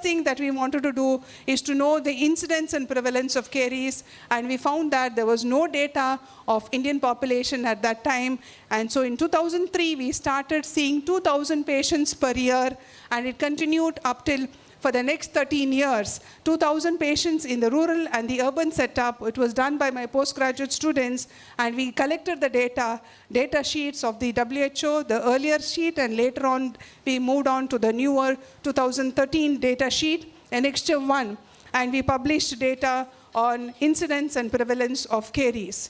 thing that we wanted to do is to know the incidence and prevalence of caries, and we found that there was no data of Indian population at that time. And so in 2003, we started seeing 2,000 patients per year, and it continued up till for the next 13 years, 2,000 patients in the rural and the urban setup. It was done by my postgraduate students, and we collected the data sheets of the WHO, the earlier sheet, and later on we moved on to the newer 2013 data sheet, Annexure 1, and we published data on incidence and prevalence of caries.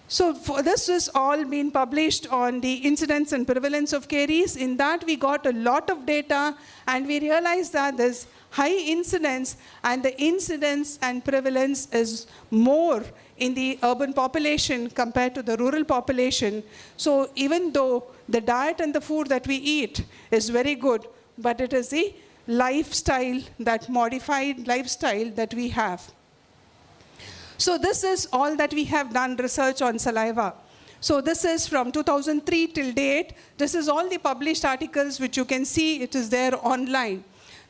So this has all been published on the incidence and prevalence of caries. In that, we got a lot of data, and we realized that there's high incidence, and the incidence and prevalence is more in the urban population compared to the rural population. So even though the diet and the food that we eat is very good, but it is the lifestyle, that modified lifestyle that we have. So this is all that we have done research on saliva. So this is from 2003 till date. This is all the published articles which you can see. It is there online.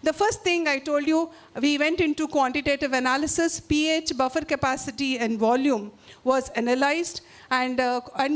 The first thing I told you, we went into quantitative analysis. pH, buffer capacity, and volume was analyzed, and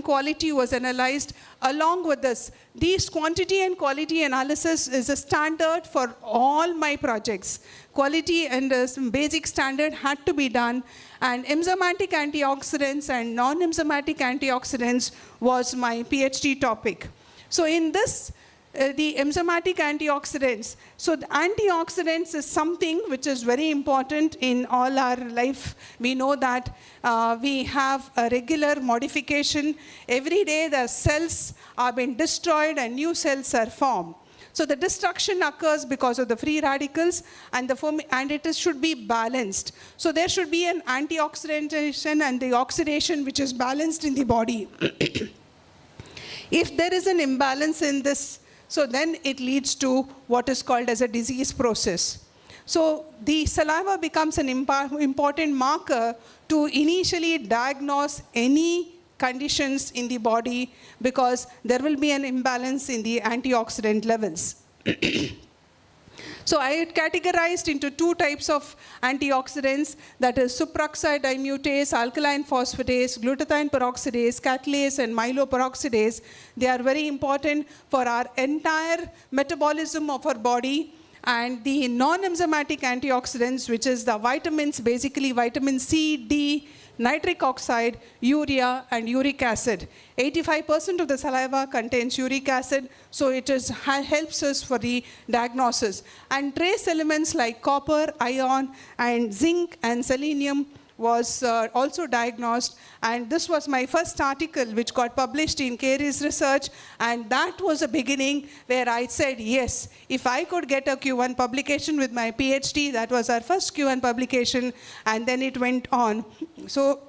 quality was analyzed along with this. These quantity and quality analysis is a standard for all my projects. Quality and some basic standard had to be done, and enzymatic antioxidants and non-enzymatic antioxidants was my PhD topic. So in this, the enzymatic antioxidants. So the antioxidants is something which is very important in all our life. We know that we have a regular modification. Every day the cells are being destroyed and new cells are formed. So the destruction occurs because of the free radicals, and it should be balanced. So there should be an antioxidation and the oxidation which is balanced in the body. If there is an imbalance in this, so then it leads to what is called as a disease process. So the saliva becomes an important marker to initially diagnose any conditions in the body, because there will be an imbalance in the antioxidant levels. So I had categorized into two types of antioxidants, that is supraoxide dimutase, alkaline phosphatase, glutathione peroxidase, catalase, and myeloperoxidase. They are very important for our entire metabolism of our body. And the non-enzymatic antioxidants, which is the vitamins, basically vitamin C, D, nitric oxide, urea, and uric acid. 85% of the saliva contains uric acid, so it helps us for the diagnosis. And trace elements like copper, iron, and zinc, and selenium was also diagnosed. And this was my first article which got published in Caries Research, and that was a beginning where I said, yes, if I could get a Q1 publication with my PhD, that was our first Q1 publication, and then it went on. So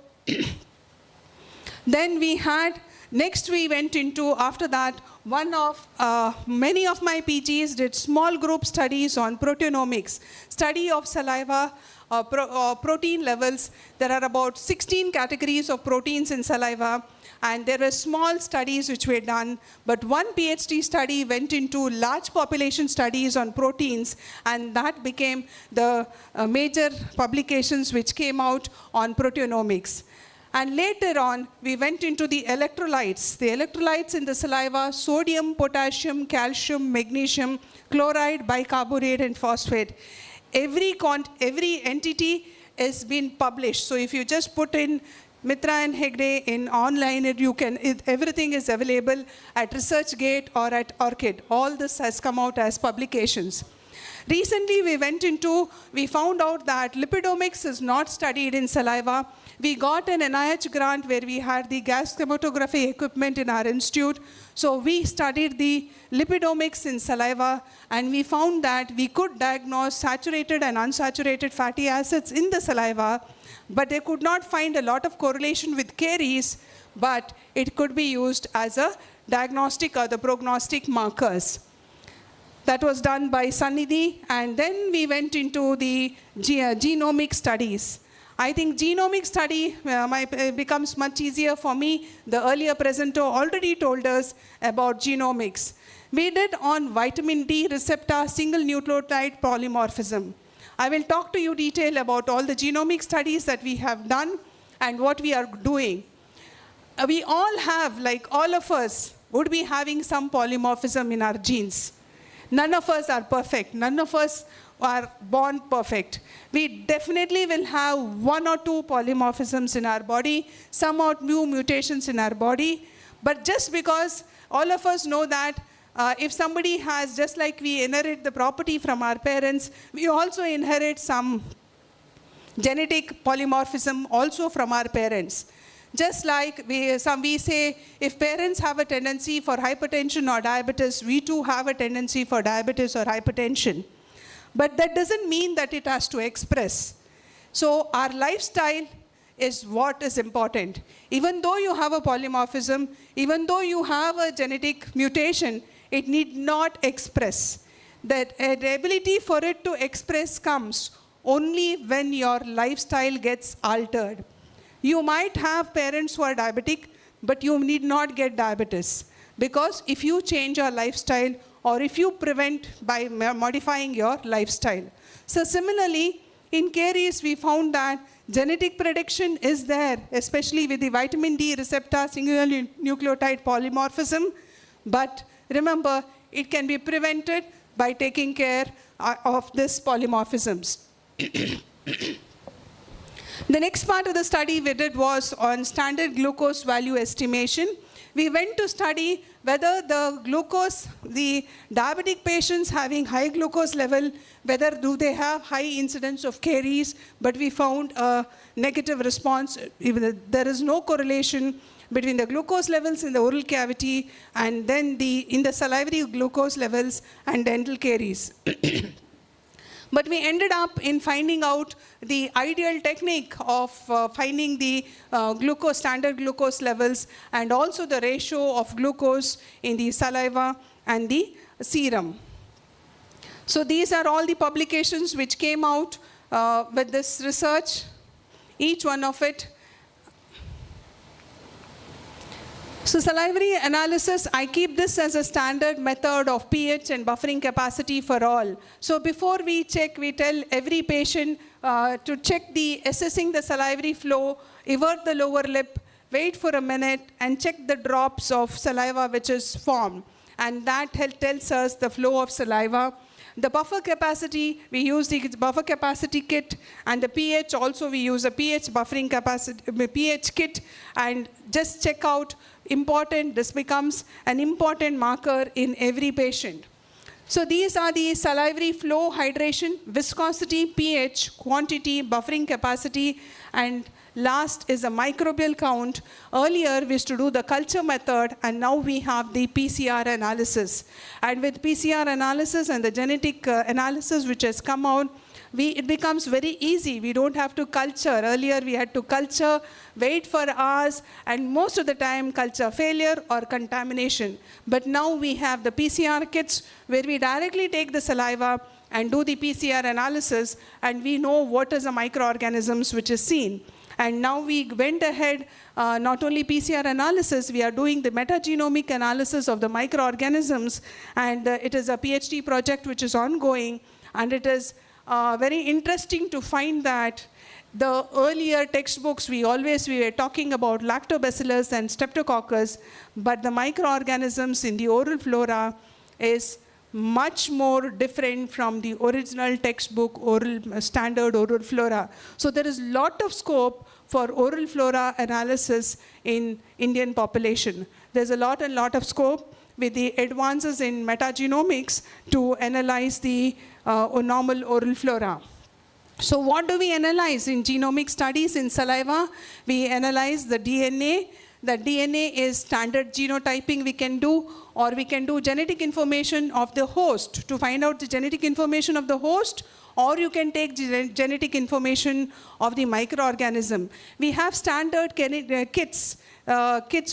then we had, next we went into, after that, many of my PGs did small group studies on proteomics, study of saliva, protein levels. There are about 16 categories of proteins in saliva, and there were small studies which were done, but one PhD study went into large population studies on proteins, and that became the major publications which came out on proteomics. And later on, we went into the electrolytes. The electrolytes in the saliva: sodium, potassium, calcium, magnesium, chloride, bicarbonate, and phosphate. Every entity has been published. So if you just put in Mitra and Hegde in online, everything is available at ResearchGate or at ORCID. All this has come out as publications. Recently, we found out that lipidomics is not studied in saliva. We got an NIH grant where we had the gas chromatography equipment in our institute. So we studied the lipidomics in saliva, and we found that we could diagnose saturated and unsaturated fatty acids in the saliva, but they could not find a lot of correlation with caries, but it could be used as a diagnostic or the prognostic markers. That was done by Sannidhi, and then we went into the genomic studies. I think genomic study becomes much easier for me. The earlier presenter already told us about genomics. we did on vitamin D receptor single nucleotide polymorphism. I will talk to you detail about all the genomic studies that we have done and what we are doing. We all have, like all of us, would be having some polymorphism in our genes. None of us are perfect. None of us are born perfect. We definitely will have 1 or 2 polymorphisms in our body, some or new mutations in our body. But just because all of us know that if somebody has, just like we inherit the property from our parents, we also inherit some genetic polymorphism also from our parents. Just like we say, if parents have a tendency for hypertension or diabetes, we too have a tendency for diabetes or hypertension. But that doesn't mean that it has to express. So our lifestyle is what is important. Even though you have a polymorphism, even though you have a genetic mutation, it need not express. That the ability for it to express comes only when your lifestyle gets altered. You might have parents who are diabetic, but you need not get diabetes. Because if you change your lifestyle, or if you prevent by modifying your lifestyle. So similarly, in caries, we found that genetic prediction is there, especially with the vitamin D receptor single nucleotide polymorphism. But remember, it can be prevented by taking care of this polymorphisms. The next part of the study we did was on standard glucose value estimation. We went to study whether the glucose, the diabetic patients having high glucose level, whether do they have high incidence of caries, but we found a negative response. There is no correlation between the glucose levels in the oral cavity and then in the salivary glucose levels and dental caries. But we ended up in finding out the ideal technique of finding the standard glucose levels and also the ratio of glucose in the saliva and the serum. So these are all the publications which came out with this research, each one of it. So salivary analysis, I keep this as a standard method of pH and buffering capacity for all. So before we check, we tell every patient to check assessing the salivary flow, invert the lower lip, wait for a minute, and check the drops of saliva which is formed. And that tells us the flow of saliva. The buffer capacity, we use the buffer capacity kit, and the pH also we use a pH buffering capacity, pH kit, and just check out this becomes an important marker in every patient. So these are the salivary flow, hydration, viscosity, pH, quantity, buffering capacity, and last is a microbial count. Earlier we used to do the culture method, and now we have the PCR analysis. And with PCR analysis and the genetic analysis which has come out, it becomes very easy. We don't have to culture. Earlier we had to culture, wait for hours, and most of the time culture failure or contamination. But now we have the PCR kits where we directly take the saliva and do the PCR analysis, and we know what is the microorganisms which is seen. And now we went ahead, not only PCR analysis, we are doing the metagenomic analysis of the microorganisms, and it is a PhD project which is ongoing, and it is very interesting to find that the earlier textbooks, we were talking about lactobacillus and streptococcus, but the microorganisms in the oral flora is much more different from the original textbook standard oral flora. So there is a lot of scope for oral flora analysis in Indian population. There's a lot of scope with the advances in metagenomics to analyze the normal oral flora. So what do we analyze in genomic studies in saliva? We analyze the DNA. The DNA is standard genotyping we can do, or we can do genetic information of the host to find out the genetic information of the host, or you can take genetic information of the microorganism. We have standard kits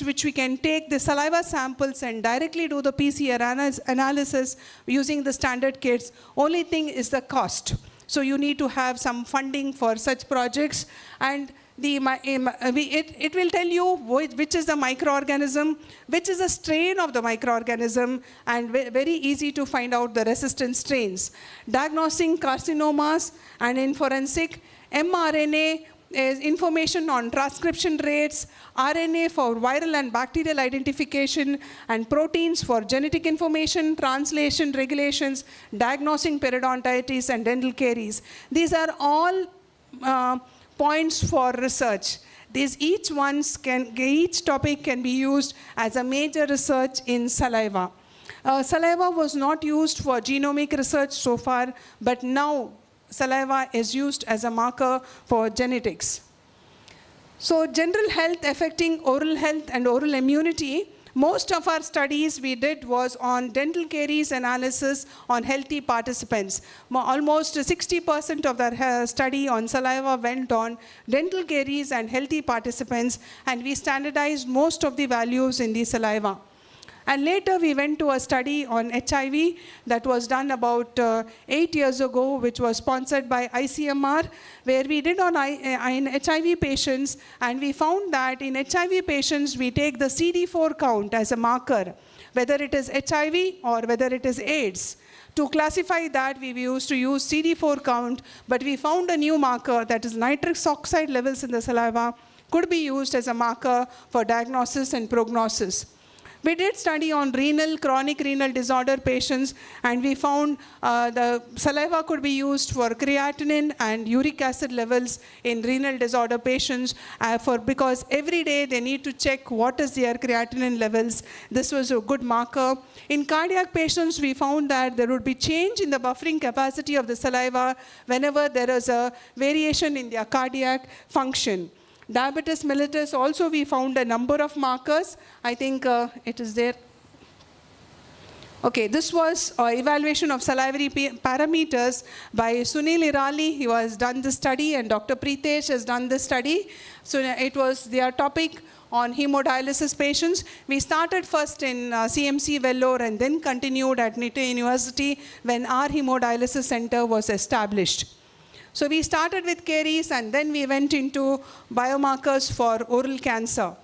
which we can take the saliva samples and directly do the PCR analysis using the standard kits. Only thing is the cost. So you need to have some funding for such projects. And it will tell you which is the microorganism, which is a strain of the microorganism, and very easy to find out the resistant strains. Diagnosing carcinomas, and in forensic, mRNA is information on transcription rates, RNA for viral and bacterial identification, and proteins for genetic information, translation, regulations, diagnosing periodontitis and dental caries. These are all points for research. Each topic can be used as a major research in saliva. Saliva was not used for genomic research so far, but now saliva is used as a marker for genetics. So general health affecting oral health and oral immunity. Most of our studies we did was on dental caries analysis on healthy participants. Almost 60% of the study on saliva went on dental caries and healthy participants, and we standardized most of the values in the saliva. And later we went to a study on HIV that was done about 8 years ago, which was sponsored by ICMR, where we did in HIV patients, and we found that in HIV patients we take the CD4 count as a marker, whether it is HIV or whether it is AIDS. To classify that, we used to use CD4 count, but we found a new marker, that is nitrous oxide levels in the saliva, could be used as a marker for diagnosis and prognosis. We did study on chronic renal disorder patients, and we found the saliva could be used for creatinine and uric acid levels in renal disorder patients because every day they need to check what is their creatinine levels. This was a good marker. In cardiac patients, we found that there would be change in the buffering capacity of the saliva whenever there is a variation in their cardiac function. Diabetes mellitus, also we found a number of markers. I think it is there. Okay, this was evaluation of salivary parameters by Sunil Irali. He has done this study, and Dr. Preetesh has done this study. So it was their topic on hemodialysis patients. We started first in CMC Vellore and then continued at NITE University when our hemodialysis center was established. So we started with caries, and then we went into biomarkers for oral cancer.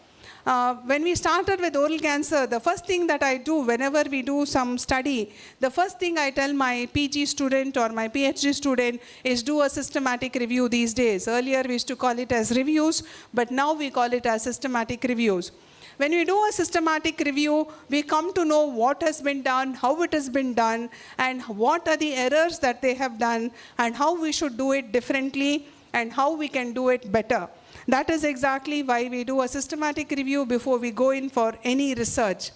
When we started with oral cancer, the first thing that I do whenever we do some study, the first thing I tell my PG student or my PhD student is do a systematic review these days. Earlier we used to call it as reviews, but now we call it as systematic reviews. When we do a systematic review, we come to know what has been done, how it has been done, and what are the errors that they have done, and how we should do it differently, and how we can do it better. That is exactly why we do a systematic review before we go in for any research.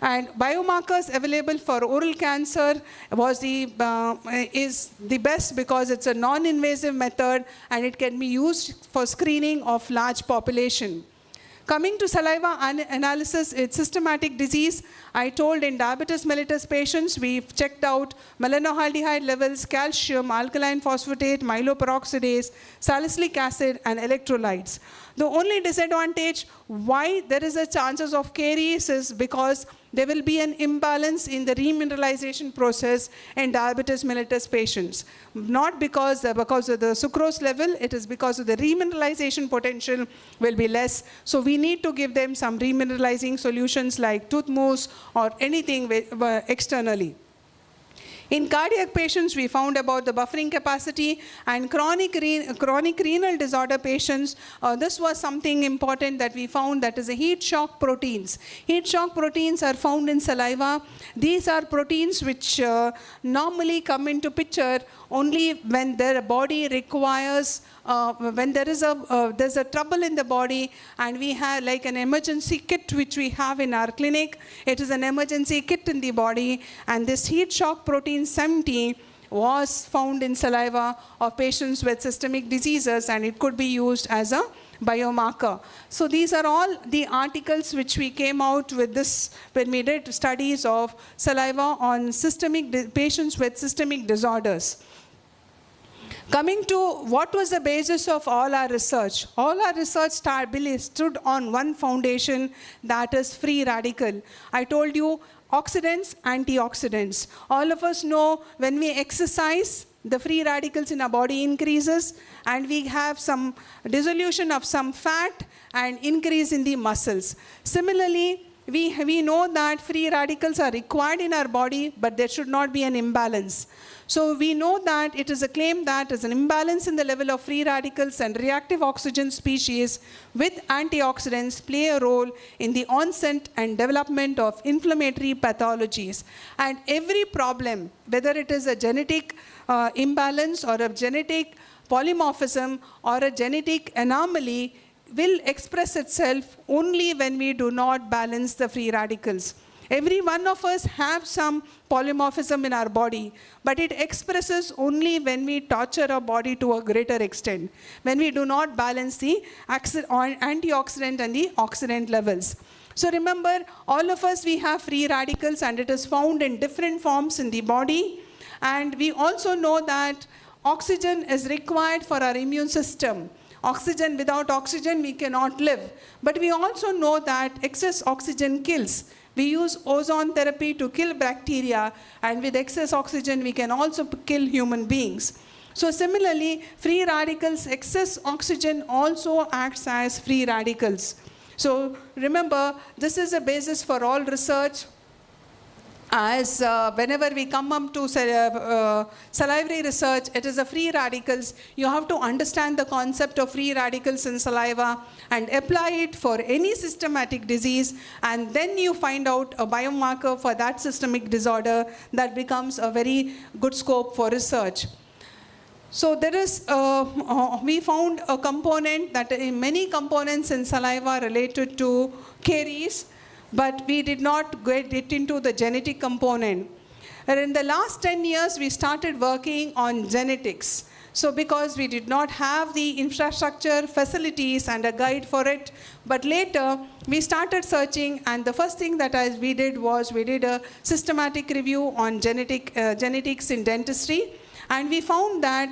And biomarkers available for oral cancer is the best because it's a non-invasive method, and it can be used for screening of large population. Coming to saliva analysis, it's systematic disease. I told in diabetes mellitus patients, we've checked out melanoaldehyde levels, calcium, alkaline phosphatase, myeloperoxidase, salicylic acid, and electrolytes. The only disadvantage why there is a chances of caries is because there will be an imbalance in the remineralization process in diabetes mellitus patients. Not because of the sucrose level, it is because of the remineralization potential will be less. So we need to give them some remineralizing solutions like tooth mousse or anything externally. In cardiac patients, we found about the buffering capacity, and chronic renal disorder patients, this was something important that we found, that is the heat shock proteins. Heat shock proteins are found in saliva. These are proteins which normally come into picture only when their body requires, when there's a trouble in the body, and we have like an emergency kit which we have in our clinic. It is an emergency kit in the body, and this heat shock protein 70 was found in saliva of patients with systemic diseases, and it could be used as a biomarker. So these are all the articles which we came out with this when we did studies of saliva on patients with systemic disorders. Coming to what was the basis of all our research. All our research stood on one foundation, that is free radical. I told you oxidants, antioxidants. All of us know when we exercise, the free radicals in our body increases, and we have some dissolution of some fat and increase in the muscles. Similarly, we know that free radicals are required in our body, but there should not be an imbalance. So we know that it is a claim that there's an imbalance in the level of free radicals and reactive oxygen species with antioxidants play a role in the onset and development of inflammatory pathologies. And every problem, whether it is a genetic imbalance or a genetic polymorphism or a genetic anomaly, will express itself only when we do not balance the free radicals. Every one of us have some polymorphism in our body, but it expresses only when we torture our body to a greater extent, when we do not balance the antioxidant and the oxidant levels. So remember, all of us, we have free radicals, and it is found in different forms in the body. And we also know that oxygen is required for our immune system. Oxygen, without oxygen, we cannot live. But we also know that excess oxygen kills. We use ozone therapy to kill bacteria, and with excess oxygen, we can also kill human beings. So similarly, free radicals, excess oxygen also acts as free radicals. So remember, this is a basis for all research. As whenever we come up to salivary research, it is a free radicals. You have to understand the concept of free radicals in saliva and apply it for any systematic disease, and then you find out a biomarker for that systemic disorder. That becomes a very good scope for research. So there is, we found a component that many components in saliva related to caries, but we did not get into the genetic component. And in the last 10 years, we started working on genetics. So because we did not have the infrastructure, facilities, and a guide for it, but later we started searching, and the first thing that we did was we did a systematic review on genetics in dentistry. And we found that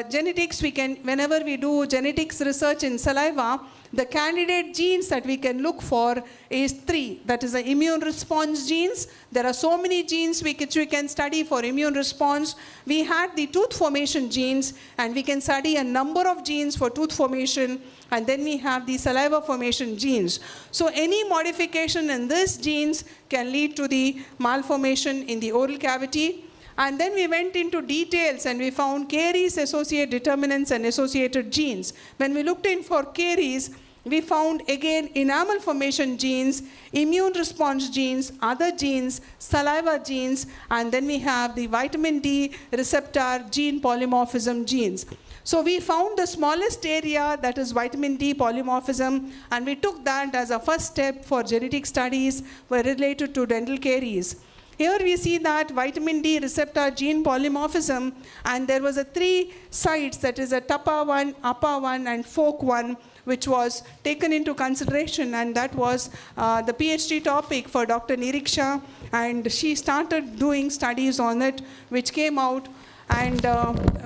genetics, whenever we do genetics research in saliva, the candidate genes that we can look for is 3. That is the immune response genes. There are so many genes which we can study for immune response. We had the tooth formation genes, and we can study a number of genes for tooth formation. And then we have the saliva formation genes. So any modification in these genes can lead to the malformation in the oral cavity. And then we went into details, and we found caries, associated determinants, and associated genes. When we looked in for caries, we found again enamel formation genes, immune response genes, other genes, saliva genes, and then we have the vitamin D receptor gene polymorphism genes. So we found the smallest area, that is vitamin D polymorphism, and we took that as a first step for genetic studies related to dental caries. Here we see that vitamin D receptor gene polymorphism, and there was 3 sites, that is a TAPA1, APA1, and FOC1, which was taken into consideration, and that was the PhD topic for Dr. Niriksha, and she started doing studies on it, which came out. And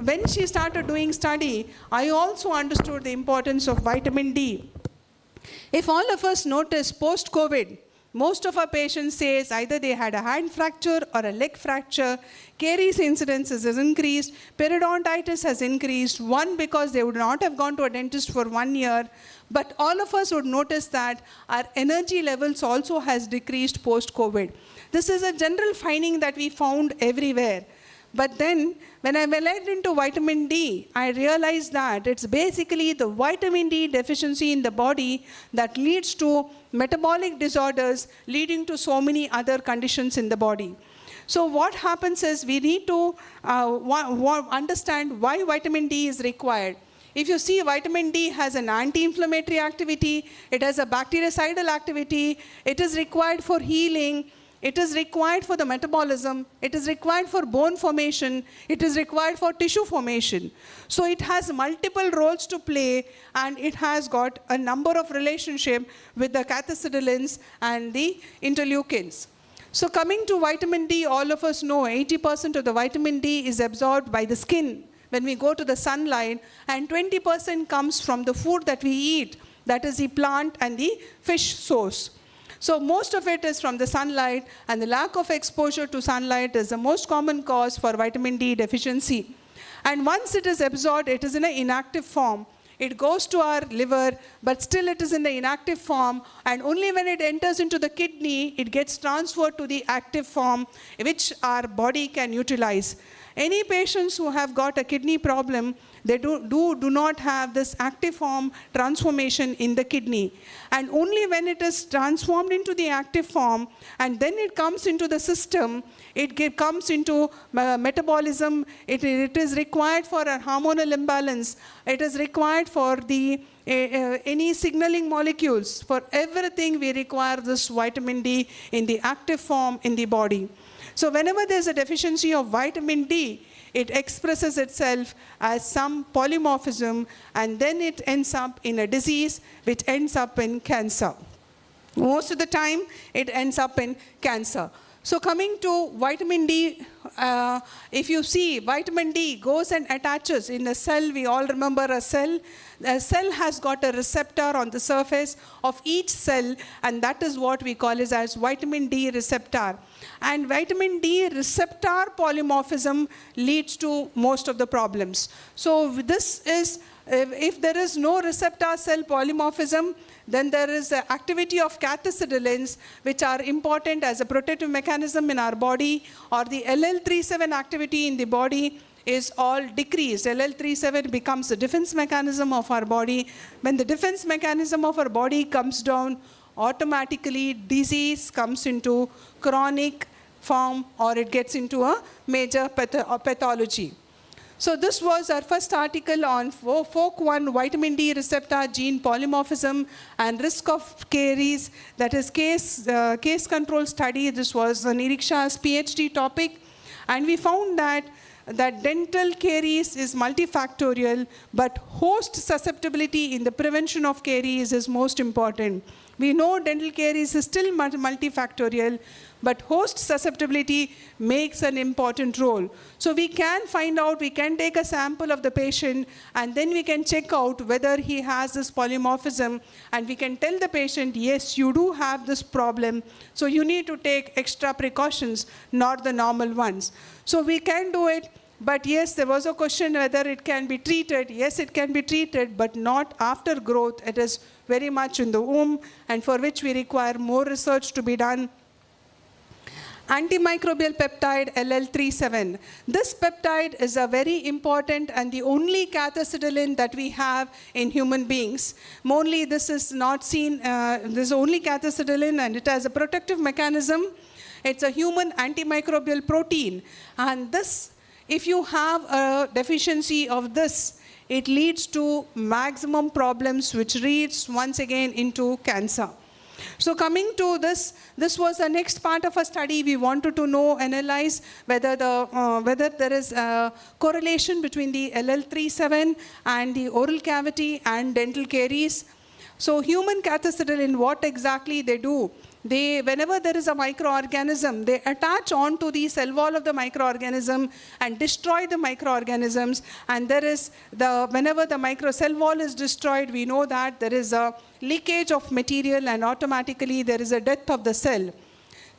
when she started doing study, I also understood the importance of vitamin D. If all of us notice post-COVID, most of our patients say either they had a hand fracture or a leg fracture, caries incidence has increased, periodontitis has increased, one because they would not have gone to a dentist for 1 year, but all of us would notice that our energy levels also has decreased post-COVID. This is a general finding that we found everywhere. But then, when I went into vitamin D, I realized that it's basically the vitamin D deficiency in the body that leads to metabolic disorders, leading to so many other conditions in the body. So what happens is we need to understand why vitamin D is required. If you see, vitamin D has an anti-inflammatory activity, it has a bactericidal activity, it is required for healing, it is required for the metabolism, it is required for bone formation, it is required for tissue formation. So it has multiple roles to play, and it has got a number of relationship with the cathepsidolins and the interleukins. So coming to vitamin D, all of us know 80% of the vitamin D is absorbed by the skin when we go to the sunlight, and 20% comes from the food that we eat, that is the plant and the fish source. So most of it is from the sunlight, and the lack of exposure to sunlight is the most common cause for vitamin D deficiency. And once it is absorbed, it is in an inactive form. It goes to our liver, but still it is in the inactive form, and only when it enters into the kidney, it gets transferred to the active form, which our body can utilize. Any patients who have got a kidney problem, they do not have this active form transformation in the kidney. And only when it is transformed into the active form, and then it comes into the system, it comes into metabolism, it is required for a hormonal imbalance, it is required for the any signaling molecules. For everything we require this vitamin D in the active form in the body. So whenever there's a deficiency of vitamin D, it expresses itself as some polymorphism, and then it ends up in a disease which ends up in cancer. Most of the time, it ends up in cancer. So coming to vitamin D, if you see, vitamin D goes and attaches in a cell. We all remember a cell. A cell has got a receptor on the surface of each cell, and that is what we call as vitamin D receptor. And vitamin D receptor polymorphism leads to most of the problems. So this is, if there is no receptor cell polymorphism, then there is the activity of cathepsidolins, which are important as a protective mechanism in our body, or the LL37 activity in the body is all decreased. LL37 becomes the defense mechanism of our body. When the defense mechanism of our body comes down, automatically disease comes into chronic form, or it gets into a major pathology. So this was our first article on FOC1 vitamin D receptor gene polymorphism and risk of caries, that is case control study. This was Niriksha's PhD topic, and we found that dental caries is multifactorial, but host susceptibility in the prevention of caries is most important. We know dental caries is still multifactorial, but host susceptibility makes an important role. So we can find out, we can take a sample of the patient, and then we can check out whether he has this polymorphism, and we can tell the patient, yes, you do have this problem, so you need to take extra precautions, not the normal ones. So we can do it. But yes, there was a question whether it can be treated. Yes, it can be treated, but not after growth. It is very much in the womb, and for which we require more research to be done. Antimicrobial peptide LL37. This peptide is a very important and the only cathepsidolin that we have in human beings. Only this is not seen, this is only cathepsidolin, and it has a protective mechanism. It's a human antimicrobial protein. And this, if you have a deficiency of this, it leads to maximum problems, which leads once again into cancer. So coming to this was the next part of a study. We wanted to know, analyze whether there is a correlation between the LL37 and the oral cavity and dental caries. So human cathepsidolin, what exactly they do? Whenever there is a microorganism, they attach onto the cell wall of the microorganism and destroy the microorganisms. And whenever the cell wall is destroyed, we know that there is a leakage of material, and automatically there is a death of the cell.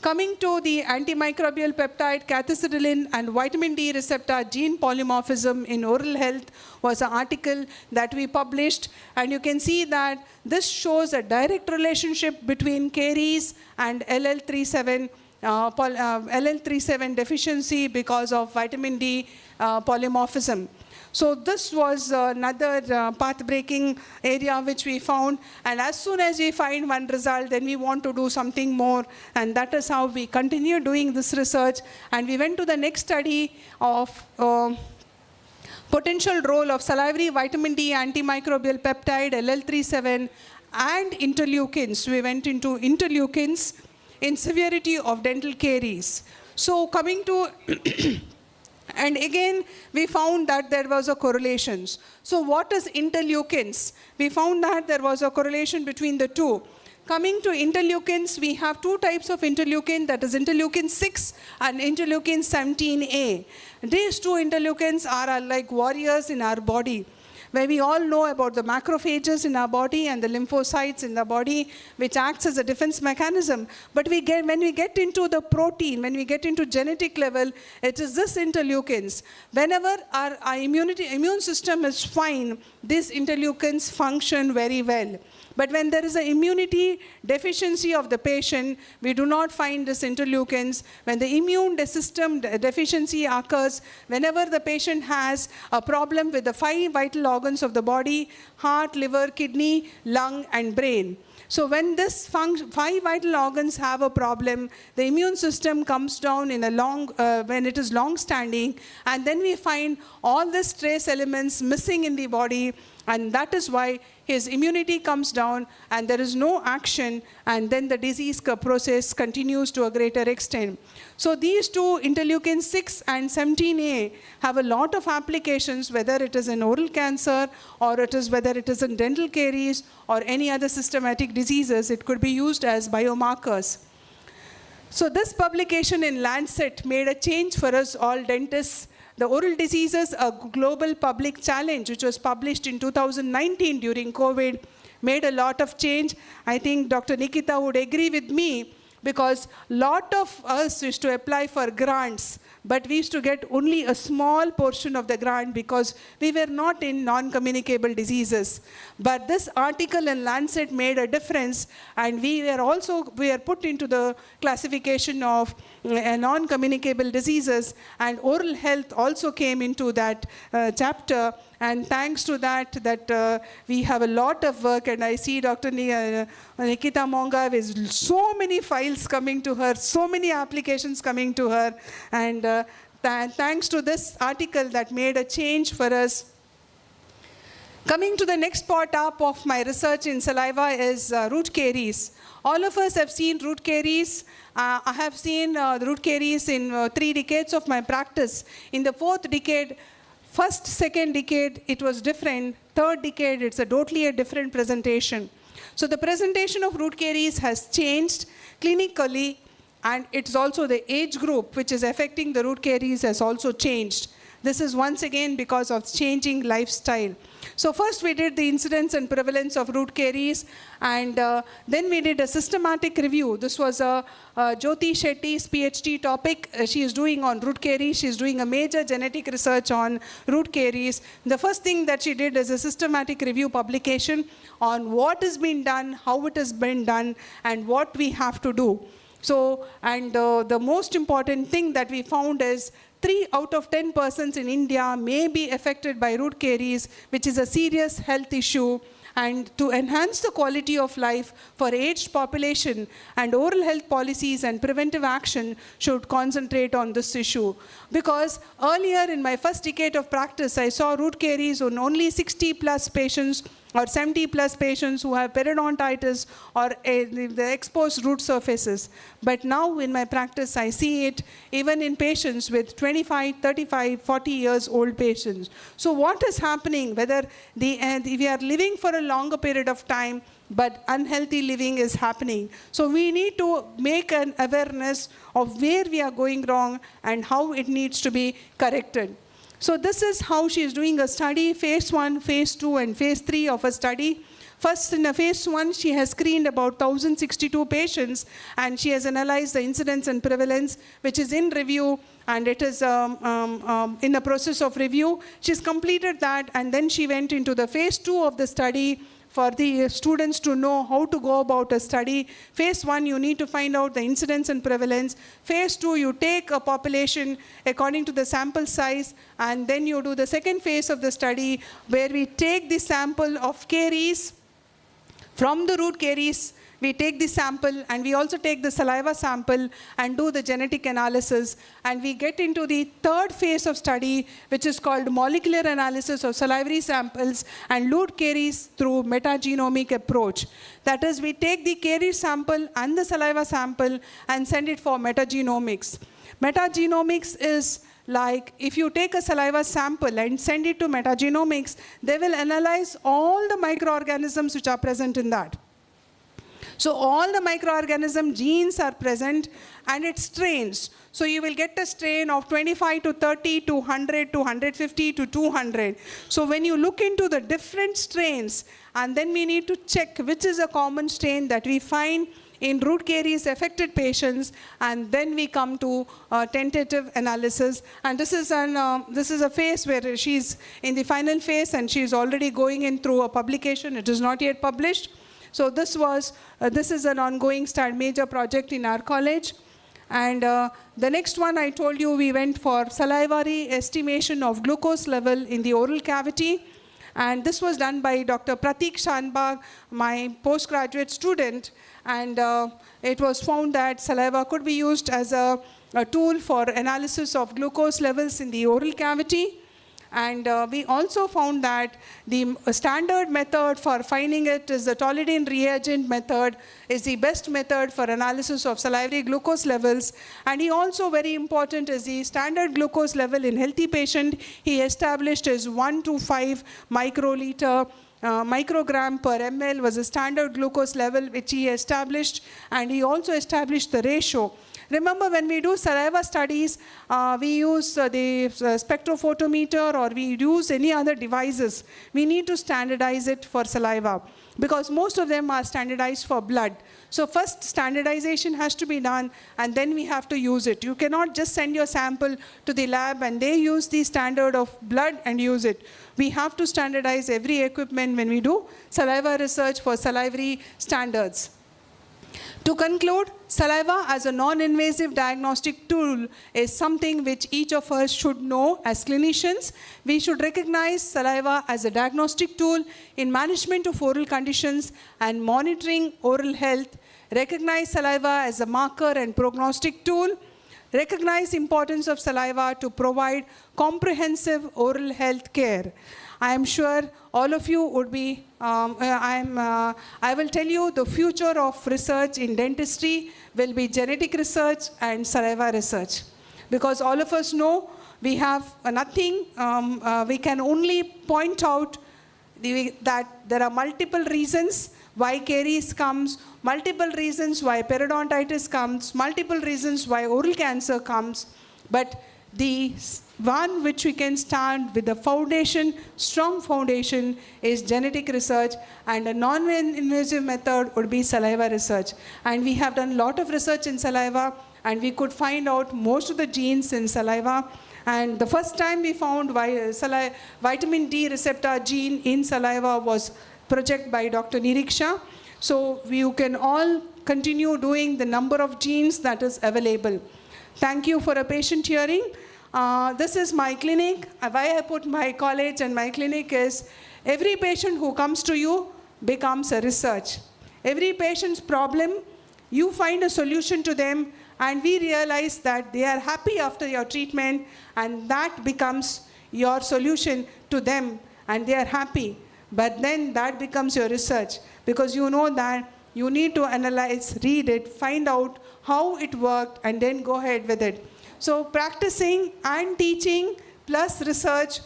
Coming to the antimicrobial peptide, cathepsidolin and vitamin D receptor gene polymorphism in oral health was an article that we published, and you can see that this shows a direct relationship between caries and LL37 deficiency because of vitamin D polymorphism. So this was another path-breaking area which we found, and as soon as we find one result, then we want to do something more, and that is how we continue doing this research. And we went to the next study of potential role of salivary vitamin D antimicrobial peptide LL37 and interleukins. We went into interleukins in severity of dental caries. So coming to and again, we found that there was a correlation. So what is interleukins? We found that there was a correlation between the two. Coming to interleukins, we have two types of interleukin, that is interleukin 6 and interleukin 17A. These two interleukins are like warriors in our body. where we all know about the macrophages in our body and the lymphocytes in the body, which acts as a defense mechanism. But when we get into the protein, when we get into genetic level, it is this interleukins. Whenever our immune system is fine, these interleukins function very well. But when there is an immunity deficiency of the patient, we do not find this interleukins. When the immune system deficiency occurs, whenever the patient has a problem with the 5 vital organs of the body, heart, liver, kidney, lung, and brain. So when this 5 vital organs have a problem, the immune system comes down in when it is long-standing, and then we find all these trace elements missing in the body, and that is why his immunity comes down and there is no action, and then the disease process continues to a greater extent. So these two, interleukin 6 and 17A, have a lot of applications, whether it is in oral cancer or whether it is in dental caries or any other systematic diseases. It could be used as biomarkers. So this publication in Lancet made a change for us all dentists. The Oral Diseases, a Global Public Challenge, which was published in 2019 during COVID, made a lot of change. I think Dr. Nikita would agree with me, because a lot of us used to apply for grants, but we used to get only a small portion of the grant because we were not in non-communicable diseases. But this article in Lancet made a difference, and we were put into the classification of non-communicable diseases, and oral health also came into that chapter. And thanks to that, we have a lot of work, and I see Dr. Nikita Monga with so many files coming to her, so many applications coming to her, and thanks to this article that made a change for us. Coming to the next part up of my research in saliva is root caries. All of us have seen root caries. I have seen the root caries in 3 decades of my practice. In the 4th decade, first, second decade, it was different. 3rd decade, it's a totally different presentation. So the presentation of root caries has changed clinically, and it's also the age group which is affecting the root caries has also changed. This is once again because of changing lifestyle. So first we did the incidence and prevalence of root caries, and then we did a systematic review. This was Jyoti Shetty's PhD topic. She is doing on root caries. She is doing a major genetic research on root caries. The first thing that she did is a systematic review publication on what has been done, how it has been done, and what we have to do. So, and the most important thing that we found is 3 out of 10 persons in India may be affected by root caries, which is a serious health issue. And to enhance the quality of life for aged population, and oral health policies and preventive action should concentrate on this issue. Because earlier in my first decade of practice, I saw root caries on only 60 plus patients or 70 plus patients who have periodontitis or the exposed root surfaces. But now in my practice, I see it even in patients with 25, 35, 40 years old patients. So what is happening? Whether we are living for a longer period of time, but unhealthy living is happening. So we need to make an awareness of where we are going wrong and how it needs to be corrected. So this is how she is doing a study, phase 1, phase 2, and phase 3 of a study. First, in a phase 1, she has screened about 1,062 patients, and she has analyzed the incidence and prevalence, which is in review, and it is in the process of review. She's completed that, and then she went into the phase 2 of the study, for the students to know how to go about a study. Phase 1, you need to find out the incidence and prevalence. Phase 2, you take a population according to the sample size, and then you do the second phase of the study, where we take the sample of caries. From the root caries, we take the sample, and we also take the saliva sample and do the genetic analysis. And we get into the 3rd phase of study, which is called molecular analysis of salivary samples and root caries through metagenomic approach. That is, we take the caries sample and the saliva sample and send it for metagenomics. Metagenomics is like, if you take a saliva sample and send it to metagenomics, they will analyze all the microorganisms which are present in that. So all the microorganism genes are present, and it strains. So you will get a strain of 25 to 30 to 100 to 150 to 200. So when you look into the different strains, and then we need to check which is a common strain that we find in root caries affected patients, and then we come to tentative analysis. And this is a phase where she's in the final phase, and she's already going in through a publication. It is not yet published. So this is an ongoing major project in our college. And the next one I told you, we went for salivary estimation of glucose level in the oral cavity. And this was done by Dr. Pratik Shanbag, my postgraduate student. And it was found that saliva could be used as a tool for analysis of glucose levels in the oral cavity. And we also found that the standard method for finding it is the Toledan reagent method is the best method for analysis of salivary glucose levels. And he also, very important, is the standard glucose level in healthy patient. He established is 1 to 5 microliter. Microgram per ml was a standard glucose level which he established, and he also established the ratio. Remember, when we do saliva studies, we use the spectrophotometer, or we use any other devices. We need to standardize it for saliva, because most of them are standardized for blood. So first standardization has to be done, and then we have to use it. You cannot just send your sample to the lab and they use the standard of blood and use it. We have to standardize every equipment when we do saliva research for salivary standards. To conclude, saliva as a non-invasive diagnostic tool is something which each of us should know as clinicians. We should recognize saliva as a diagnostic tool in management of oral conditions and monitoring oral health. Recognize saliva as a marker and prognostic tool. Recognize importance of saliva to provide comprehensive oral health care. I am sure all of you would be, I will tell you the future of research in dentistry will be genetic research and saliva research. Because all of us know we have nothing, we can only point out that there are multiple reasons why caries comes, multiple reasons why periodontitis comes, multiple reasons why oral cancer comes, but the one which we can stand with the foundation, strong foundation, is genetic research, and a non-invasive method would be saliva research. And we have done a lot of research in saliva, and we could find out most of the genes in saliva. And the first time we found vitamin D receptor gene in saliva was project by Dr. Niriksha. So you can all continue doing the number of genes that is available. Thank you for a patient hearing. This is my clinic. Why I put my college and my clinic is every patient who comes to you becomes a research. Every patient's problem, you find a solution to them, and we realize that they are happy after your treatment, and that becomes your solution to them, and they are happy. But then that becomes your research, because you know that you need to analyze, read it, find out how it worked, and then go ahead with it. So practicing and teaching plus research,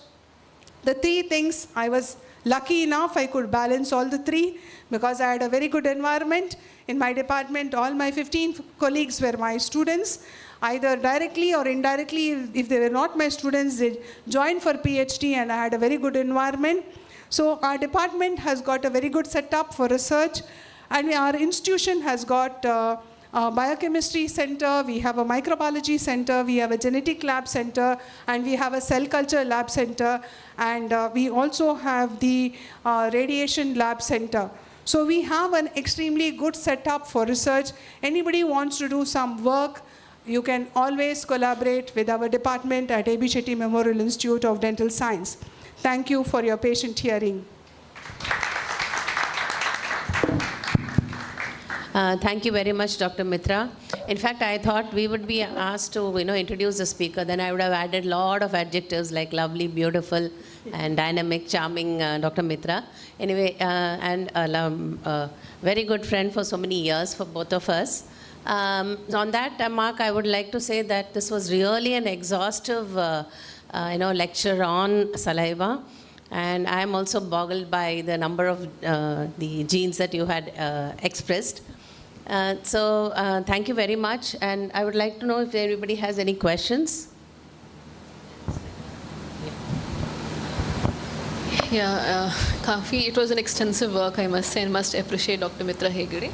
the three things, I was lucky enough I could balance all the three, because I had a very good environment. In my department, all my 15 colleagues were my students, either directly or indirectly. If they were not my students, they joined for PhD, and I had a very good environment. So our department has got a very good setup for research, and our institution has got a biochemistry center, we have a microbiology center, we have a genetic lab center, and we have a cell culture lab center, and we also have the radiation lab center. So we have an extremely good setup for research. Anybody wants to do some work, you can always collaborate with our department at A.B. Shetty Memorial Institute of Dental Science. Thank you for your patient hearing. Thank you very much, Dr. Mitra. In fact, I thought we would be asked to, introduce the speaker. Then I would have added a lot of adjectives like lovely, beautiful, and dynamic, charming Dr. Mitra. Anyway, and a very good friend for so many years for both of us. On that mark, I would like to say that this was really an exhaustive, lecture on saliva. And I am also boggled by the number of the genes that you had expressed. Thank you very much. And I would like to know if anybody has any questions. Yeah, Kafi, it was an extensive work, I must say, and must appreciate Dr. Mitra Hegde.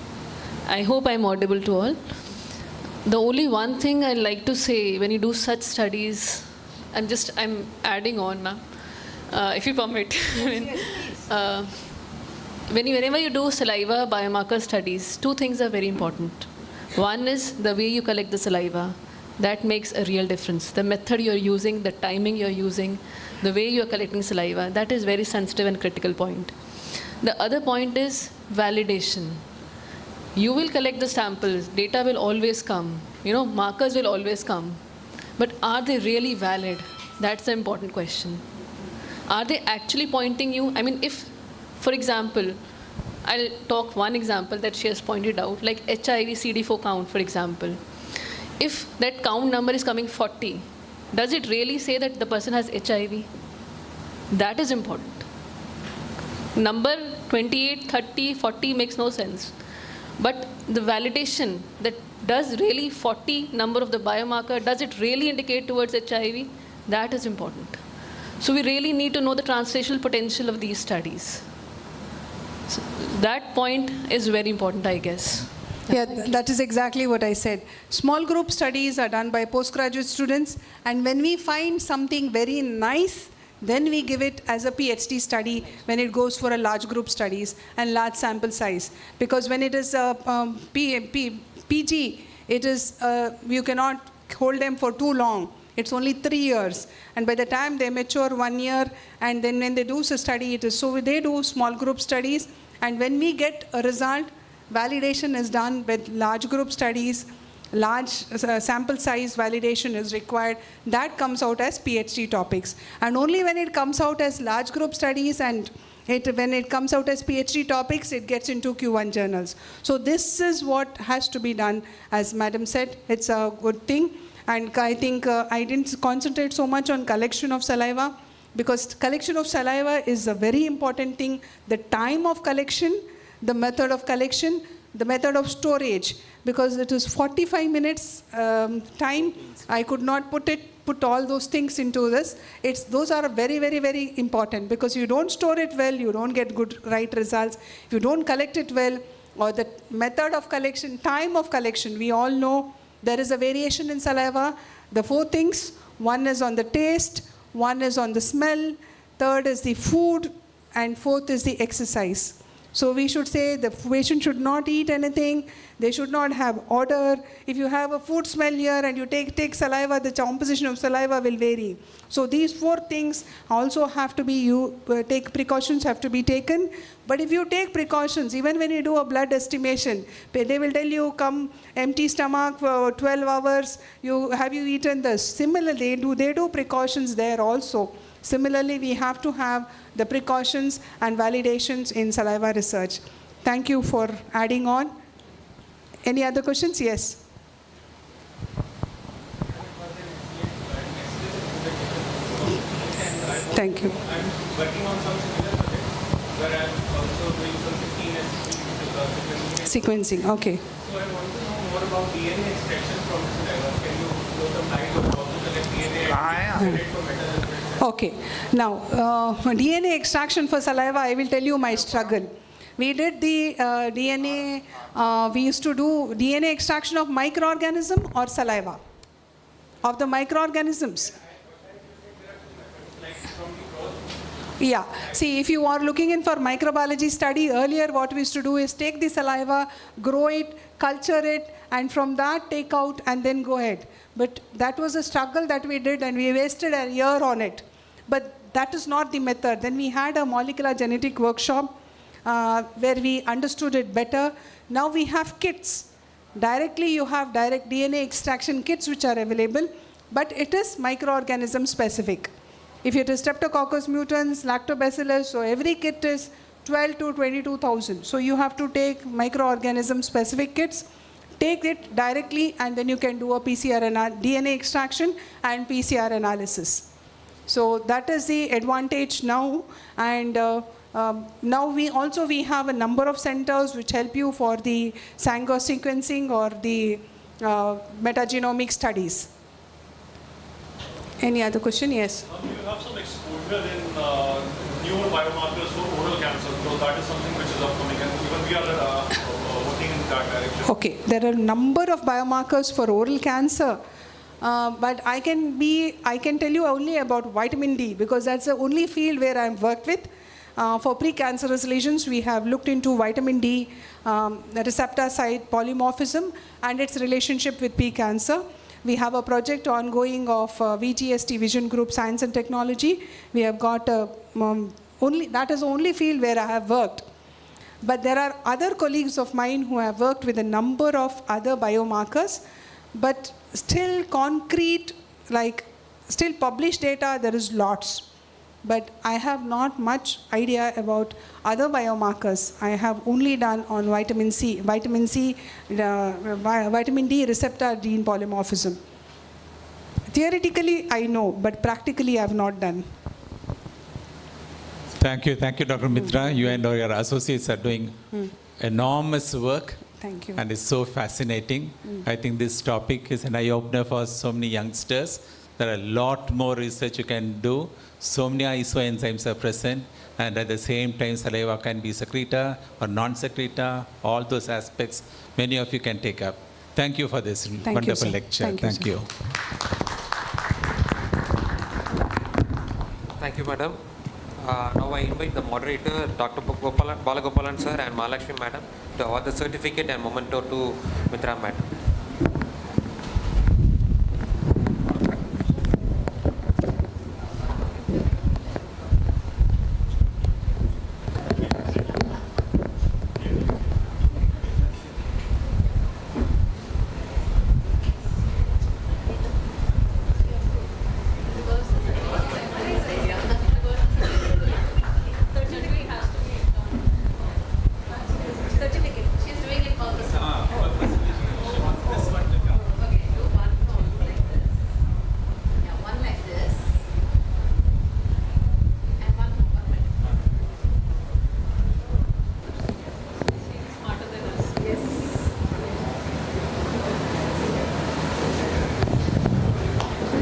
I hope I'm audible to all. The only one thing I'd like to say, when you do such studies, and I'm adding on, ma'am, if you permit. Whenever you do saliva biomarker studies, two things are very important. One is the way you collect the saliva. That makes a real difference. The method you're using, the timing you're using, the way you're collecting saliva, that is very sensitive and critical point. The other point is validation. You will collect the samples, data will always come, markers will always come. But are they really valid? That's the important question. Are they actually pointing you? I mean, if, for example, I'll talk one example that she has pointed out, like HIV CD4 count, for example. If that count number is coming 40, does it really say that the person has HIV? That is important. Number 28, 30, 40 makes no sense. But the validation that does really 40 number of the biomarker, does it really indicate towards HIV? That is important. So we really need to know the translational potential of these studies. So that point is very important, I guess. Yeah, that is exactly what I said. Small group studies are done by postgraduate students, and when we find something very nice, then we give it as a PhD study when it goes for a large group studies and large sample size. Because when it is PG, it is, you cannot hold them for too long. It's only 3 years. And by the time they mature 1 year, and then when they do a study, it is, so they do small group studies. And when we get a result, validation is done with large group studies, large sample size validation is required. That comes out as PhD topics. And only when it comes out as large group studies and when it comes out as PhD topics, it gets into Q1 journals. So this is what has to be done. As Madam said, it's a good thing. And I think I didn't concentrate so much on collection of saliva, because collection of saliva is a very important thing. The time of collection, the method of collection, the method of storage, because it is 45 minutes time. I could not put all those things into this. Those are very, very, very important, because you don't store it well, you don't get right results. If you don't collect it well, or the method of collection, time of collection, we all know there is a variation in saliva. The 4 things, one is on the taste, one is on the smell, third is the food, and fourth is the exercise. So we should say the patient should not eat anything, they should not have odor. If you have a food smell here and you take saliva, the composition of saliva will vary. So these 4 things also have to be, precautions have to be taken. But if you take precautions, even when you do a blood estimation, they will tell you, come empty stomach for 12 hours, have you eaten this? Similarly, they do precautions there also. Similarly, we have to have the precautions and validations in saliva research. Thank you for adding on. Any other questions? Yes. Thank you. I'm working on some similar projects where I'm also doing some Sequencing, okay. So I want to know more about DNA extraction from saliva. Can you throw some light on how to collect DNA and isolate for metal? Okay. Now, DNA extraction for saliva, I will tell you my struggle. We did the DNA, we used to do DNA extraction of microorganism or saliva? Of the microorganisms. Yeah. See, if you are looking in for microbiology study, earlier what we used to do is take the saliva, grow it, culture it, and from that take out and then go ahead. But that was a struggle that we did, and we wasted a year on it. But that is not the method. Then we had a molecular genetic workshop where we understood it better. Now we have kits. Directly you have direct DNA extraction kits which are available, but it is microorganism specific. If it is Streptococcus mutans, Lactobacillus, so every kit is 12 to 22,000. So you have to take microorganism specific kits, take it directly, and then you can do a PCR DNA extraction and PCR analysis. So that is the advantage now. And now we have a number of centers which help you for the Sanger sequencing or the metagenomic studies. Any other question? Yes. You have some exposure in newer biomarkers for oral cancer, so that is something which is upcoming, and even we are working in that direction. Okay, there are a number of biomarkers for oral cancer, but I can tell you only about vitamin D because that's the only field where I've worked with. For precancerous lesions, we have looked into vitamin D, the receptor site polymorphism, and its relationship with precancer. We have a project ongoing of VGST, Vision Group Science and Technology. We have got that is the only field where I have worked. But there are other colleagues of mine who have worked with a number of other biomarkers, but still concrete, still published data, there is lots. But I have not much idea about other biomarkers. I have only done on vitamin D receptor gene polymorphism. Theoretically, I know, but practically I have not done. Thank you, Dr. Mitra. You and your associates are doing enormous work. Thank you. And it's so fascinating. I think this topic is an eye-opener for so many youngsters. There are a lot more research you can do. So many isoenzymes are present, and at the same time, saliva can be secreta or non-secreta. All those aspects, many of you can take up. Thank you for this wonderful lecture. Thank you. Thank you, madam. Now I invite the moderator, Dr. Balagopalan sir and Mahalakshmi madam, to award the certificate and memento to Mitra madam.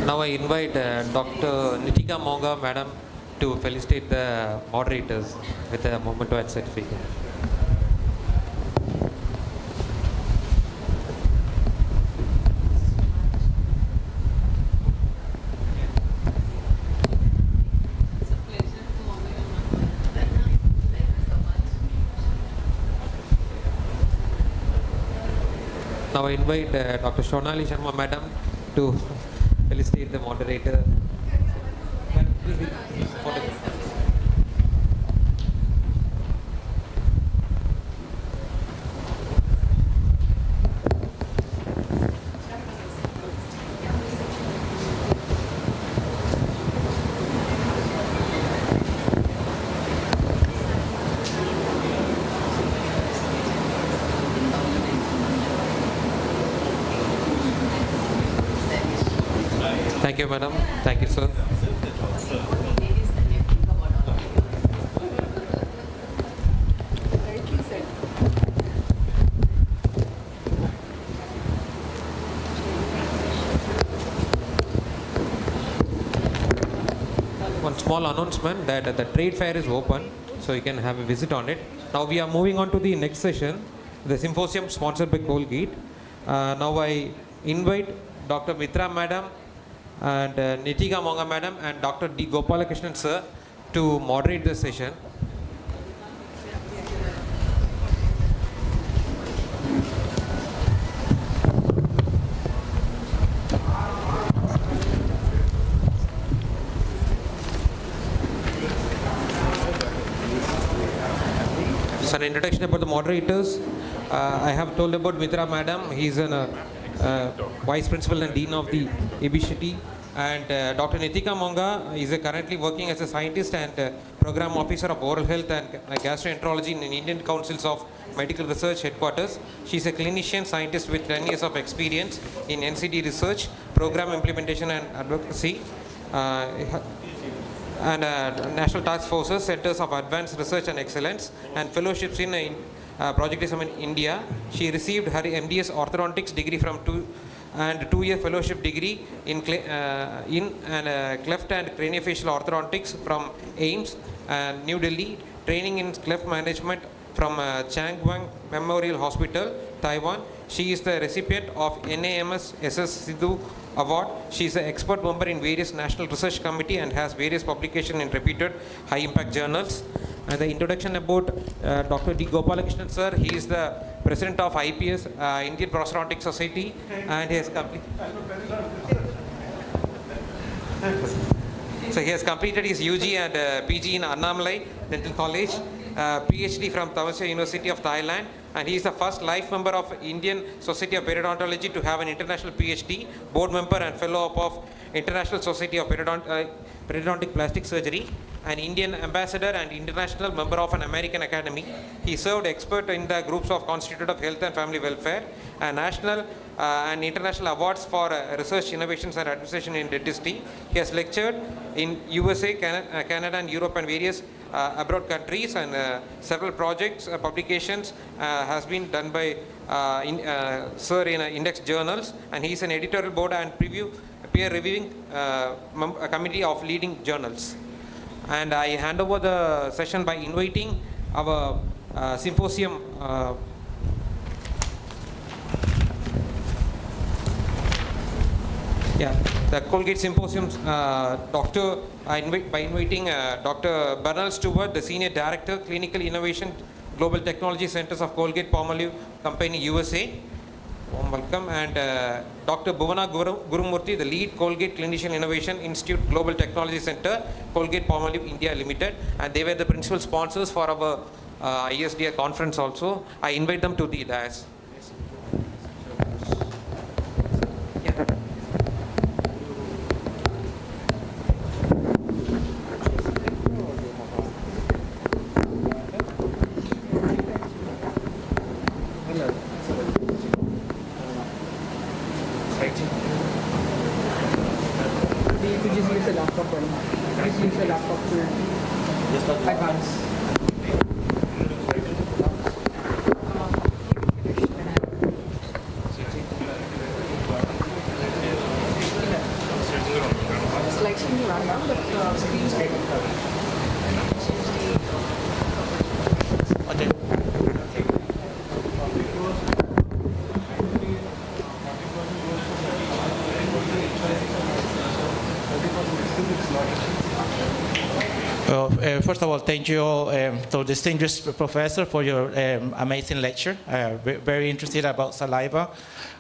Now I invite Dr. Nitika Monga madam to felicitate the moderators with a memento and certificate. Now I invite Dr. Shonali Sharma madam to felicitate the moderator. Thank you, madam. Thank you, sir. One small announcement that the trade fair is open, so you can have a visit on it. Now we are moving on to the next session, the symposium sponsored by Colgate. Now I invite Dr. Mitra madam and Nitika Monga madam and Dr. D. Gopalakrishnan sir to moderate the session. An introduction about the moderators. I have told about Mitra madam. He's a vice principal and dean of the ABCT, and Dr. Nitika Monga is currently working as a scientist and program officer of oral health and gastroenterology in Indian Councils of Medical Research headquarters. She's a clinician scientist with 10 years of experience in NCD research, program implementation and advocacy. and National Task Forces, Centers of Advanced Research and Excellence, and fellowships in Projectism in India. She received her MDS Orthodontics degree from and 2-year fellowship degree in cleft and craniofacial orthodontics from AIMS, New Delhi, training in cleft management from Changwon Memorial Hospital, Taiwan. She is the recipient of NAMS SS Sidhu Award. She is an expert member in various national research committee and has various publications in reputed high impact journals. And the introduction about Dr. D. Gopalakrishnan sir, he is the president of IPS, Indian Prosthodontic Society, and he has he has completed his UG and PG in Annamalai Dental College, PhD from Thammasat University of Thailand, and he is the first life member of Indian Society of Periodontology to have an international PhD, board member and fellow of International Society of Periodontic Plastic Surgery, an Indian ambassador and international member of an American Academy. He served expert in the groups of Constitute of Health and Family Welfare, national and international awards for research, innovations and administration in dentistry. He has lectured in USA, Canada and Europe and various abroad countries, and several projects, publications has been done by sir in index journals, and he is an editorial board and peer reviewing committee of leading journals. And I hand over the session by inviting our symposium the Colgate Symposium by inviting Dr. Bernal Stewart, the Senior Director, Clinical Innovation, Global Technology Centers of Colgate Palmolive Company, USA. Warm welcome. And Dr. Bhuvana Gurumurthy, the lead Colgate Clinician Innovation Institute Global Technology Center, Colgate Palmolive India Limited. And they were the principal sponsors for our ISDR conference also. I invite them to the dais. First of all, thank you to distinguished professor for your amazing lecture. Very interested about saliva.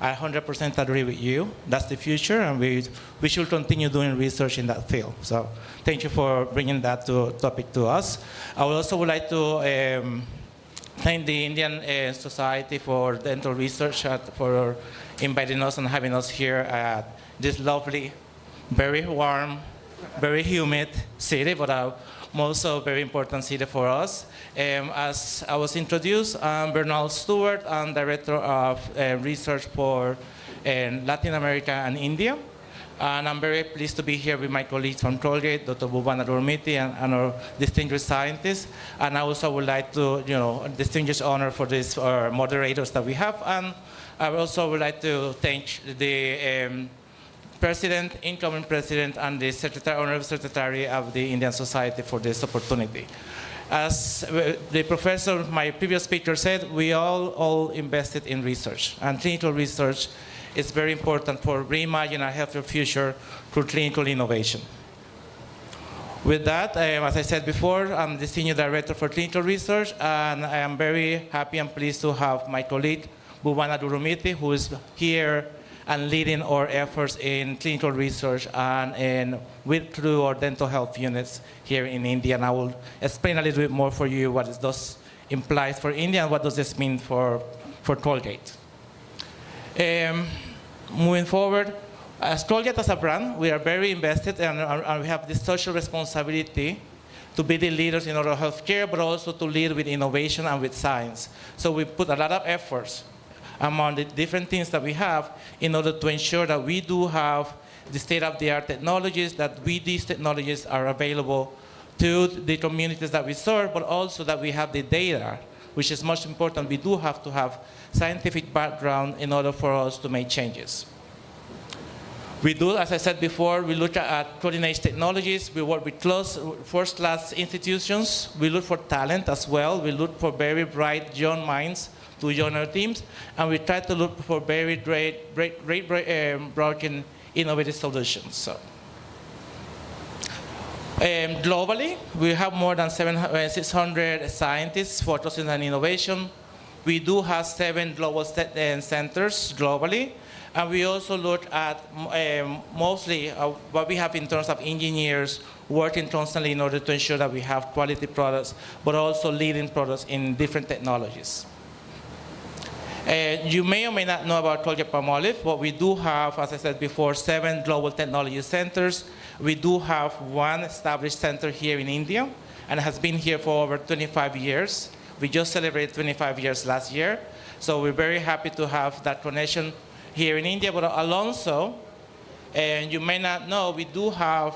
I 100% agree with you. That's the future, and we should continue doing research in that field. So thank you for bringing that topic to us. I would also like to thank the Indian Society for Dental Research for inviting us and having us here at this lovely, very warm, very humid city, but also a very important city for us. As I was introduced, I'm Bernal Stewart. I'm Director of Research for Latin America and India. And I'm very pleased to be here with my colleagues from Colgate, Dr. Bhuvana Gurumurthy, and our distinguished scientists. And I also would like to, distinguished honor for these moderators that we have. And I also would like to thank the President, incoming President, and the Honorable Secretary of the Indian Society for this opportunity. As the professor, my previous speaker said, we all invested in research, and clinical research is very important for reimagining a healthier future through clinical innovation. With that, as I said before, I'm the Senior Director for Clinical Research, and I am very happy and pleased to have my colleague, Bhuvana Gurumurthy, who is here and leading our efforts in clinical research and through our dental health units here in India. And I will explain a little bit more for you what this implies for India and what does this mean for Colgate. Moving forward, as Colgate as a brand, we are very invested and we have this social responsibility to be the leaders in oral health care, but also to lead with innovation and with science. So we put a lot of efforts among the different things that we have in order to ensure that we do have the state-of-the-art technologies, that these technologies are available to the communities that we serve, but also that we have the data, which is much important. We do have to have scientific background in order for us to make changes. We do, as I said before, we look at cutting-edge technologies. We work with first-class institutions. We look for talent as well. We look for very bright young minds to join our teams, and we try to look for very great broken, innovative solutions. So, globally, we have more than 600 scientists focusing on innovation. We do have 7 global centers globally. And we also look at mostly what we have in terms of engineers working constantly in order to ensure that we have quality products, but also leading products in different technologies. You may or may not know about Colgate-Palmolive, but we do have, as I said before, 7 global technology centers. We do have 1 established center here in India, and has been here for over 25 years. We just celebrated 25 years last year, so we're very happy to have that connection here in India. But also, and you may not know, we do have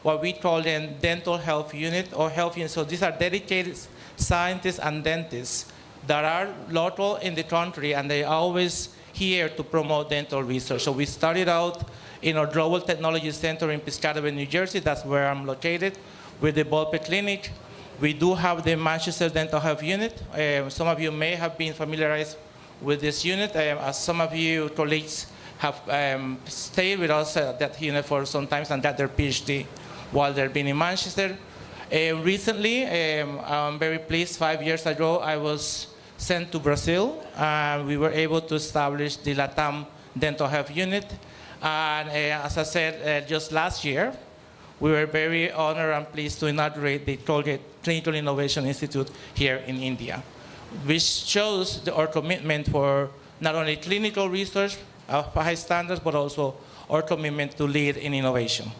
what we call the dental health unit or health unit. So these are dedicated scientists and dentists that are local in the country, and they're always here to promote dental research. So we started out in our Global Technology Center in Piscataway, New Jersey. That's where I'm located, with the Volpe Clinic. We do have the Manchester Dental Health Unit. Some of you may have been familiarized with this unit, as some of you colleagues have stayed with us at that unit for some time and got their PhD while they've been in Manchester. Recently, I'm very pleased, 5 years ago, I was sent to Brazil, and we were able to establish the LATAM Dental Health Unit. And as I said, just last year, we were very honored and pleased to inaugurate the Colgate Clinical Innovation Institute here in India, which shows our commitment for not only clinical research of high standards, but also our commitment to lead in innovation.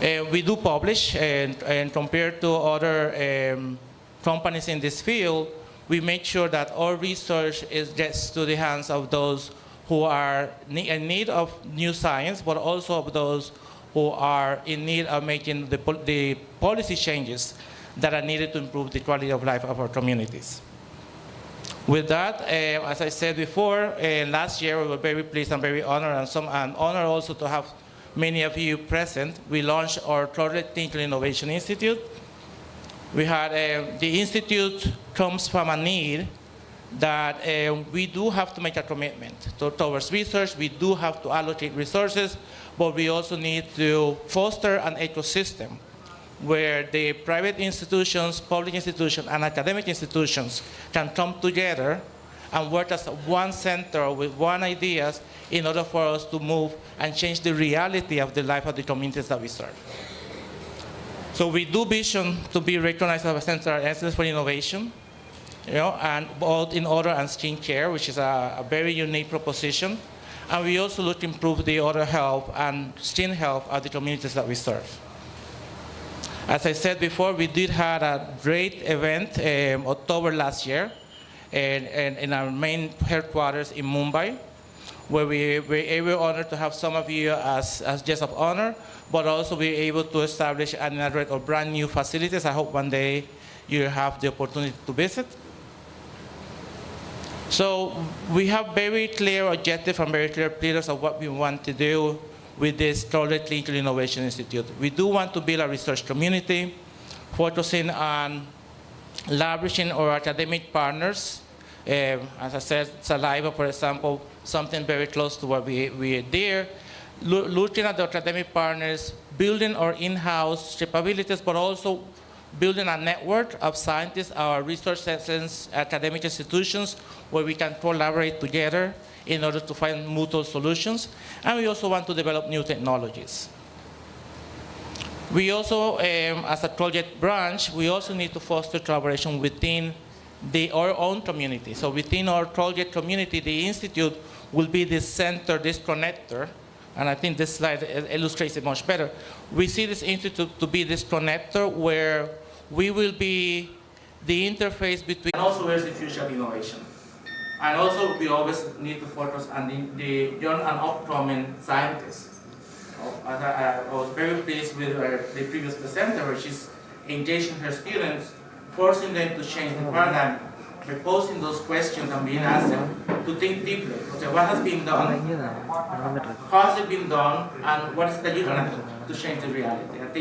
We do publish, and compared to other companies in this field, we make sure that our research gets to the hands of those who are in need of new science, but also of those who are in need of making the policy changes that are needed to improve the quality of life of our communities. With that, as I said before, last year we were very pleased and very honored, and honored also to have many of you present. We launched our Colgate Clinical Innovation Institute. We had, the institute comes from a need that we do have to make a commitment towards research. We do have to allocate resources, but we also need to foster an ecosystem where the private institutions, public institutions, and academic institutions can come together and work as one center with one ideas in order for us to move and change the reality of the life of the communities that we serve. So we do vision to be recognized as a center of excellence for innovation, and both in oral and skin care, which is a very unique proposition. And we also look to improve the oral health and skin health of the communities that we serve. As I said before, we did have a great event October last year in our main headquarters in Mumbai, where we were honored to have some of you as guests of honor, but also we were able to establish and inaugurate our brand new facilities. I hope one day you have the opportunity to visit. So we have very clear objectives and very clear pillars of what we want to do with this Colgate Clinical Innovation Institute. We do want to build a research community, focusing on leveraging our academic partners. As I said, saliva, for example, something very close to what we did. Looking at the academic partners, building our in-house capabilities, but also building a network of scientists, our research excellence academic institutions, where we can collaborate together in order to find mutual solutions. And we also want to develop new technologies. We also, as a Colgate branch, we also need to foster collaboration within our own community. So within our Colgate community, the Institute will be this center, this connector, and I think this slide illustrates it much better. We see this Institute to be this connector where we will be the interface between, and also where's the future of innovation. And also, we always need to focus on the young and upcoming scientists. I was very pleased with the previous presenter, where she's engaging her students, forcing them to change the paradigm, by posing those questions and being asked them to think deeply. Okay, what has been done? How has it been done? And what is the you can do to change the reality? I think